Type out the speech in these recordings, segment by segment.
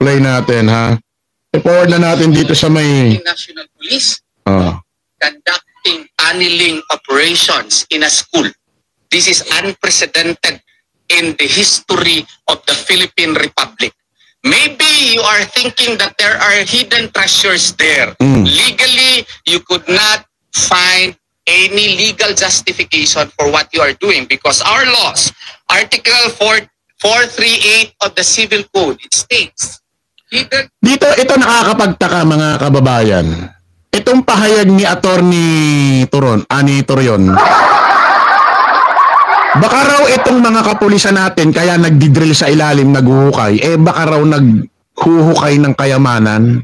Play natin, ha? I-forward na natin dito sa may... National Police conducting tunneling operations in a school. This is unprecedented in the history of the Philippine Republic. Maybe you are thinking that there are hidden treasures there. Legally, you could not find any legal justification for what you are doing because our laws, Article 438 of the Civil Code, it states. Dito, ito nakakapagtaka mga kababayan. Itong pahayag ni Attorney Torion. Baka raw itong mga kapulisan natin kaya nagdidrill sa ilalim, naghuhukay, baka raw naghuhukay ng kayamanan.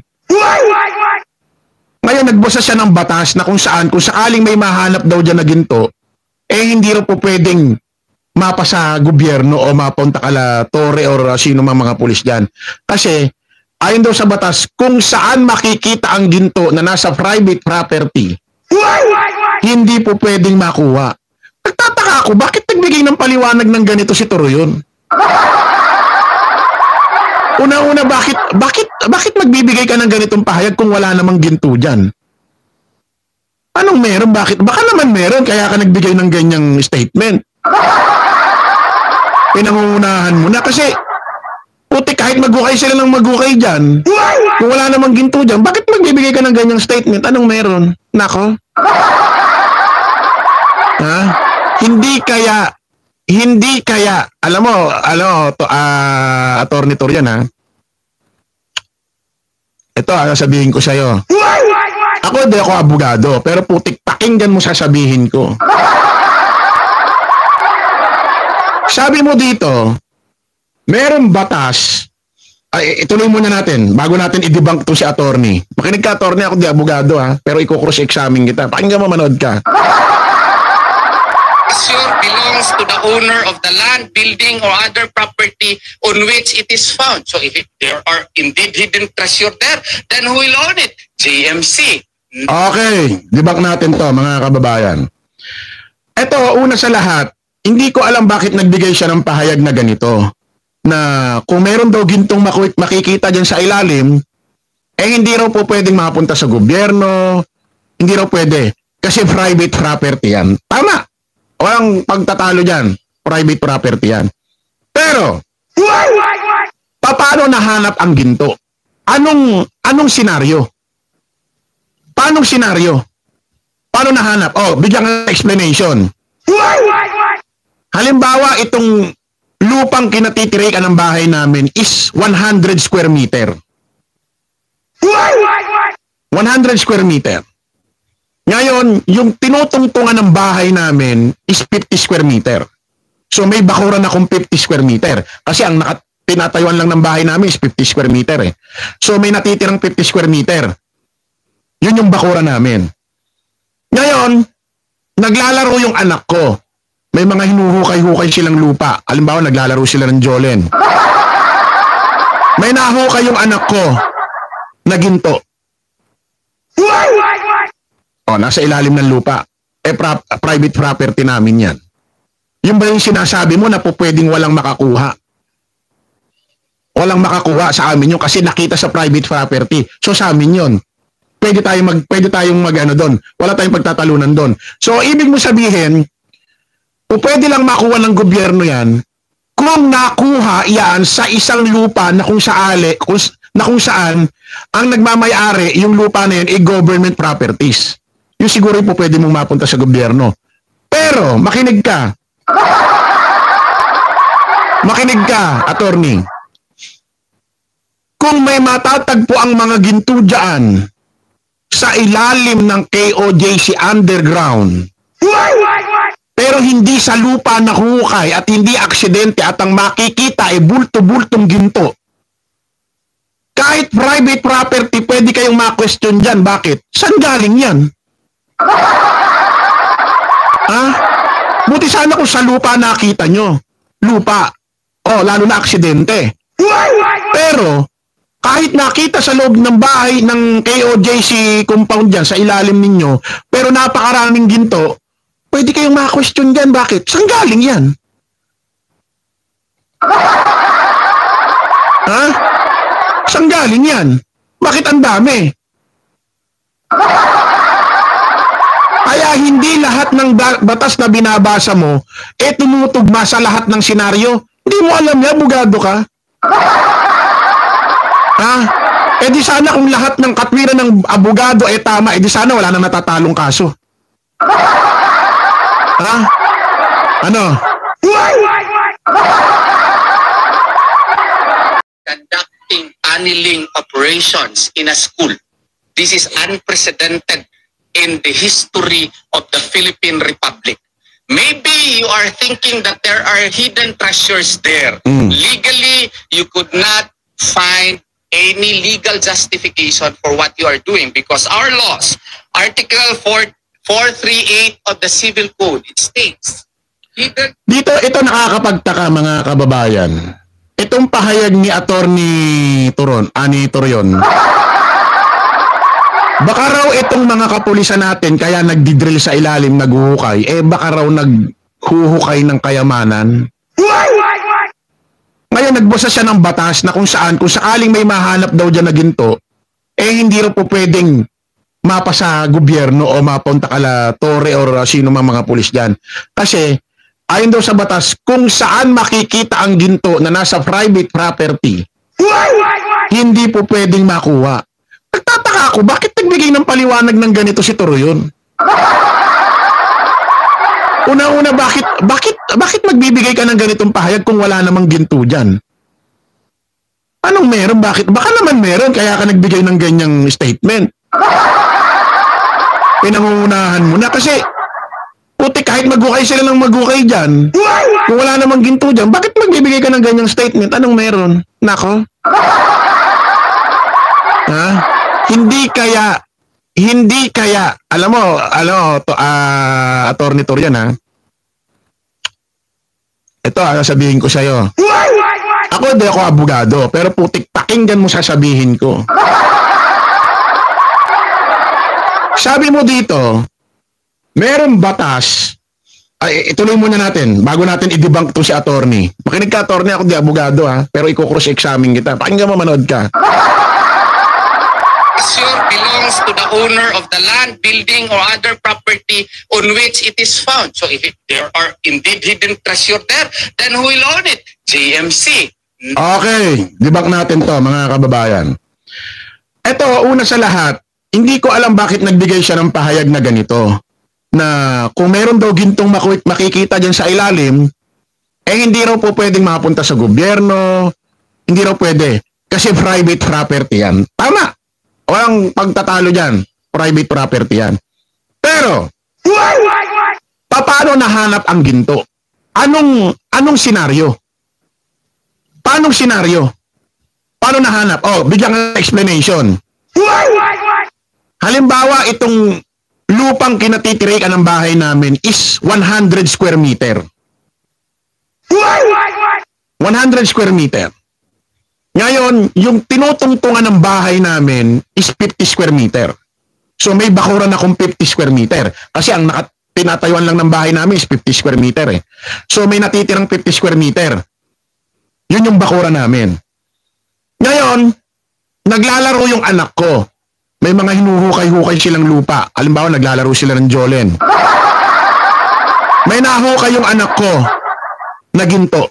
Ngayon nagbusa siya ng batas na kung sakaling may mahanap daw dyan na ginto, hindi raw po pwedeng mapa sa gobyerno o mapunta kala Tore or sino mga pulis dyan. Kasi ayon daw sa batas, kung saan makikita ang ginto na nasa private property, hindi po pwedeng makuha. Nagtataka ako, bakit nagbigay ng paliwanag ng ganito si Torion? Una-una, bakit magbibigay ka ng ganitong pahayag kung wala namang ginto dyan? Anong meron? Bakit? Baka naman meron, kaya ka nagbigay ng ganyang statement. Pinangungunahan mo na kasi puti kahit maghukay sila ng maghukay dyan, kung wala namang ginto dyan, bakit magbibigay ka ng ganyang statement? Anong meron? Nako? Ha? Hindi kaya, alam mo, Attorney Torion, ha? Ito, sasabihin ko sa'yo. Ako, di ako abogado, pero putik, pakinggan mo sasabihin ko. Sabi mo dito, merong batas, ituloy muna natin, bago natin i-debunk to si attorney. Makinig ka, attorney, ako di abogado, ha? Pero i-cross-examine kita. Pakinggan mo, manood ka. Belongs to the owner of the land, building, or other property on which it is found. So if there are indeed hidden treasure there, then who will own it? JMC. Okay, debunk natin to mga kababayan. Ito, una sa lahat, hindi ko alam bakit nagbigay siya ng pahayag na ganito. Na kung meron daw gintong makikita dyan sa ilalim, hindi raw po pwedeng mapunta sa gobyerno, hindi raw pwede. Kasi private property yan. Tama. Walang pagtatalo dyan. Private property yan. Pero, paano nahanap ang ginto? Anong senaryo? Paano senaryo? Paano nahanap? Bigyan ng explanation. Halimbawa, itong lupang kinatitirikan ng bahay namin is 100 square meter. 100 square meter. Ngayon, yung tinutungtungan ng bahay namin is 50 square meter. So may bakuran akong 50 square meter. Kasi ang tinatayuan lang ng bahay namin is 50 square meter eh. So may natitirang 50 square meter. Yun yung bakuran namin. Ngayon, naglalaro yung anak ko. May mga hinuhukay-hukay silang lupa. Halimbawa, naglalaro sila ng Jolen. May nahukay yung anak ko na ginto. Nasa ilalim ng lupa. Private property namin yan. Yung ba yung sinasabi mo na po pwedeng walang makakuha? Walang makakuha sa amin yun kasi nakita sa private property. So sa amin yun. Pwede tayong mag-ano doon. Wala tayong pagtatalunan doon. So ibig mo sabihin, pwede lang makuha ng gobyerno yan kung nakuha yan sa isang lupa na kung saan ang nagmamayari yung lupa na yan government properties. Yung siguro po pwede mong mapunta sa gobyerno. Pero, makinig ka. Makinig ka, attorney. Kung may matatagpo ang mga ginto dyan sa ilalim ng KOJC underground, pero hindi sa lupa nakuhukay at hindi aksidente at ang makikita ay bulto-bultong ginto, kahit private property, pwede kayong ma-question dyan. Bakit? Saan galing yan? Buti sana kung sa lupa nakita nyo. Lupa. Lalo na aksidente. Pero, kahit nakita sa loob ng bahay ng KOJC compound dyan, sa ilalim ninyo, pero napakaraming ginto, pwede kayong ma-question dyan. Bakit? Saan galing yan? Saan galing yan? Bakit ang dami? Kaya hindi lahat ng batas na binabasa mo, tumutugma sa lahat ng senaryo. Hindi mo alam yan, abogado ka. Ha? Di sana kung lahat ng katwiran ng abogado tama, di sana wala nang natatalong kaso. Ha? Ano? Conducting tunneling operations in a school. This is unprecedented in the history of the Philippine Republic. Maybe you are thinking that there are hidden treasures there. Legally, you could not find any legal justification for what you are doing because our laws, Article 438 of the Civil Code, it states, Dito, ito nakakapagtaka mga kababayan. Itong pahayag ni Attorney Torion, baka raw itong mga kapulisan natin kaya nagdidrill sa ilalim, naghuhukay, baka raw naghuhukay ng kayamanan. Ngayon nagbasa siya ng batas na kung sakaling may mahanap daw dyan na ginto, hindi raw po pwedeng mapa sa gobyerno o mapunta kala Tore or sino mga pulis dyan. Kasi ayon daw sa batas, kung saan makikita ang ginto na nasa private property, hindi po pwedeng makuha. Nagtataka ako, bakit nagbigay ng paliwanag ng ganito si Torion? Una-una, bakit magbibigay ka ng ganitong pahayag kung wala namang ginto dyan? Anong meron? Bakit? Baka naman meron, kaya ka nagbigay ng ganyang statement. Pinangungunahan mo na kasi puti kahit maghukay sila ng maghukay dyan, kung wala namang ginto dyan, bakit magbibigay ka ng ganyang statement? Anong meron? Nako? Ha? Hindi kaya, alam mo, Attorney Torion, ha? Ito, sasabihin ko sa'yo. Ako, di ako abogado, pero putik, pakinggan mo sasabihin ko. Sabi mo dito, merong batas, ituloy muna natin, bago natin i-debunk to si attorney. Makinig ka, attorney, ako di abogado, ha? Pero i-cross-examine kita. Pakinggan mo, manood ka. Belongs to the owner of the land, building, or other property on which it is found. So if there are indeed hidden treasure there, then who will own it? JMC. Okay, debunk natin to mga kababayan. Ito, una sa lahat, hindi ko alam bakit nagbigay siya ng pahayag na ganito. Na kung meron daw gintong makikita dyan sa ilalim, hindi raw po pwedeng mapunta sa gobyerno, hindi raw pwede. Kasi private property yan. Tama. Walang pagtatalo dyan. Private property yan. Pero, paano nahanap ang ginto? Anong senaryo? Paano senaryo? Paano nahanap? Bigyan ng explanation. Halimbawa, itong lupang kinatitirikan ng bahay namin is 100 square meter. 100 square meter. Ngayon, yung tinutungtungan ng bahay namin is 50 square meter. So may bakuran akong 50 square meter. Kasi ang tinatayuan lang ng bahay namin is 50 square meter eh. So may natitirang 50 square meter. Yun yung bakuran namin. Ngayon, naglalaro yung anak ko. May mga hinuhukay-hukay silang lupa. Halimbawa, naglalaro sila ng Jolen. May nahukay yung anak ko na ginto.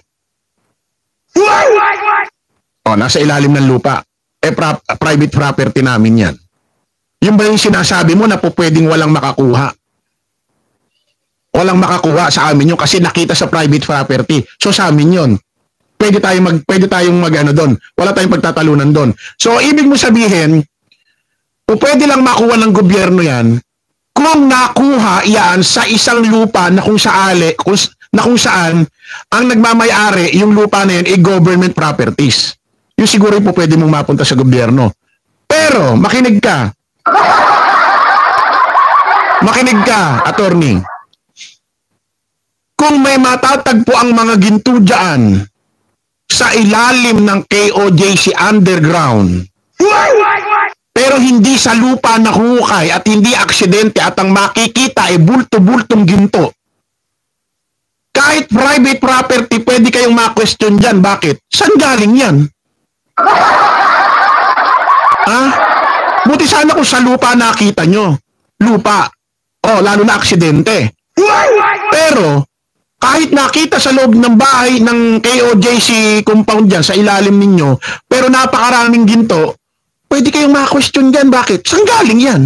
Nasa ilalim ng lupa. Private property namin yan. Yung ba yung sinasabi mo na po pwedeng walang makakuha? Walang makakuha sa amin yun kasi nakita sa private property. So sa amin yun. Pwede tayong mag-ano doon. Wala tayong pagtatalunan doon. So ibig mo sabihin, pwede lang makuha ng gobyerno yan kung nakuha yan sa isang lupa na kung saan ang nagmamayari yung lupa na yan government properties. Yung siguro po pwede mong mapunta sa gobyerno. Pero, makinig ka. Makinig ka, attorney. Kung may matatagpo ang mga ginto dyan sa ilalim ng KOJC underground, pero hindi sa lupa nahukay at hindi aksidente at ang makikita ay bulto-bultong ginto, kahit private property, pwede kayong ma-question dyan. Bakit? Saan galing yan? Ha? Buti sana kung sa lupa nakita nyo. Lupa. Oh, lalo na aksidente. Pero, kahit nakita sa loob ng bahay ng KOJC compound dyan, sa ilalim ninyo, pero napakaraming ginto, pwede kayong ma-question dyan. Bakit? Saan galing yan?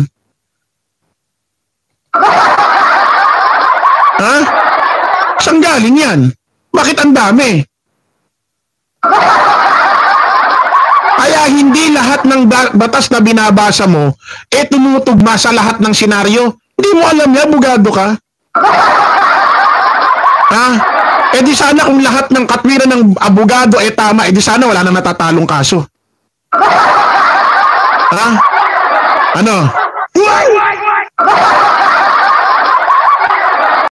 Ha? Saan galing yan? Bakit ang dami? Kaya hindi lahat ng batas na binabasa mo, tumutugma sa lahat ng senaryo. Hindi mo alam yan, abogado ka. Ha? Di sana kung lahat ng katwiran ng abogado tama, di sana wala nang natatalong kaso. Ha? Ano?